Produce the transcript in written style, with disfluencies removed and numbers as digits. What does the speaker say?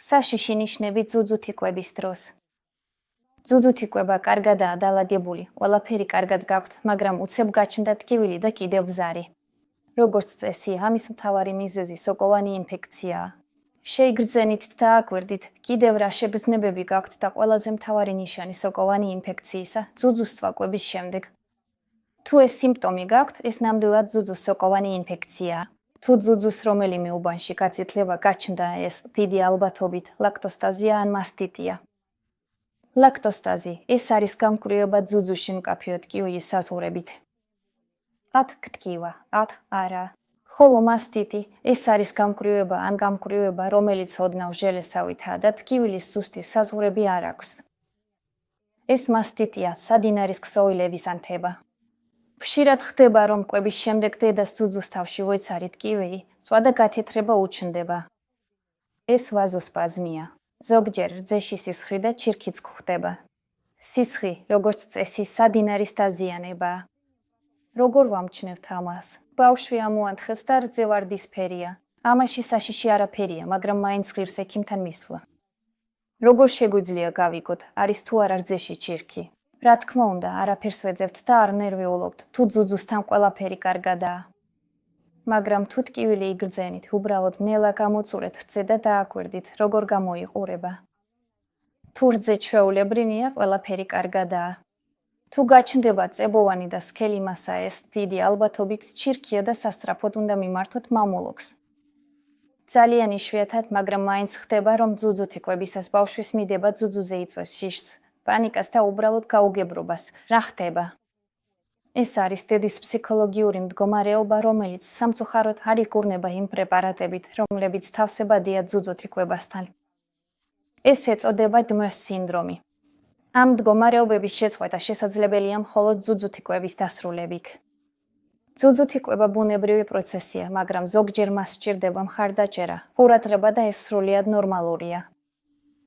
საშიში ნიშნები ძუძუთი კვების დროს. ძუძუთი კვება კარგადაა დალაგებული, ყველაფერი კარგად გაქვთ, მაგრამ უცებ გაჩნდა ტკივილი და კიდევ ბზარი. როგორც წესია, ამის მთავარი მიზეზი სოკოვანი ინფექციაა. შეიგრძენით და აკვირდით, კიდევ რა შეგრძნებები გაქვთ და ყველაზე მთავარი ნიშანი სოკოვანი ინფექციისა, ძუძუს წვაკვების შემდეგ. თუ ეს სიმპტომი გაქვთ, ეს ნამდვილად ძუძუს სოკოვანი ინფექციაა. თუ ძუძუს რომელიმე უბანში გაცითლება გაჩნდა, ეს დიდი ალბათობით ლაქტოსტაზია ან მასტიტია. ლაქტოსტაზი ეს არის გამკვრივება ძუძუში მკაფიო ტკივილის საზღვრებით. აქ გტკივა, აქ არა. ხოლო მასტიტი ეს არის გამკვრივება ან გამკვრივება, რომელიც ოდნავ ჟელესავითაა და ტკივილის ზუსტი საზღვრები არ აქვს. ეს მასტიტია სადინარის ქსოვილების ანთება. ხშირად ხდება, რომ კვების შემდეგ დედას ძუძუს თავში ვეცარი ტკივილი, სვა და გათეთრება უჩნდება. ეს ვაზოსპაზმია. ზოგჯერ რძეში სისხლი და ჩირქიც გვხვდება. სისხლი, როგორც წესი, სადინარის დაზიანებაა. როგორ ვამჩნევთ ამას? ბავშვი ამოანთხეს და რძე ვარდისფერია. ამაში საშიში არაფერია, მაგრამ მაინც ღირს ექიმთან მისვლა. როგორ შეგვიძლია გავიგოთ, არის თუ არა რძეში ჩირქი? რა თქმა უნდა, არაფერს ვეძებთ და არ ნერვიულობთ, თუ ძუძუსთან ყველაფერი კარგადაა. მაგრამ თუ ტკივილი იგრძენით, უბრალოდ ნელა გამოწურეთ რძე და დააკვირდით, როგორ გამოიყურება. თუ რძე ჩვეულებრივია, ყველაფერი კარგადაა. თუ გაჩნდება წებოვანი და სქელი მასა, ეს დიდი ალბათობით ჩირქია და სასწრაფოდ უნდა მიმართოთ მამულოგს. ძალიან იშვიათად, მაგრამ მაინც ხდება, რომ ძუძუთი კვებისას ბავშვის მიდება ძუძუზე იწვევს შიშს, პანიკას და უბრალოდ გაუგებრობას. რა ხდება? ეს არის დედის ფსიქოლოგიური მდგომარეობა, რომელიც სამწუხაროდ არ იგურნება იმ პრეპარატებით, რომლებიც თავსებადია ძუძუთი კვებასთან. ეს ეწოდება დმ-ს სინდრომი. ამ მდგომარეობების შეწყვეტა შესაძლებელია მხოლოდ ძუძუთი კვების დასრულებით. ძუძუთი კვება ბუნებრივი პროცესია, მაგრამ ზოგჯერ მას სჭირდება მხარდაჭერა, ყურადღება და ეს სრულიად ნორმალურია.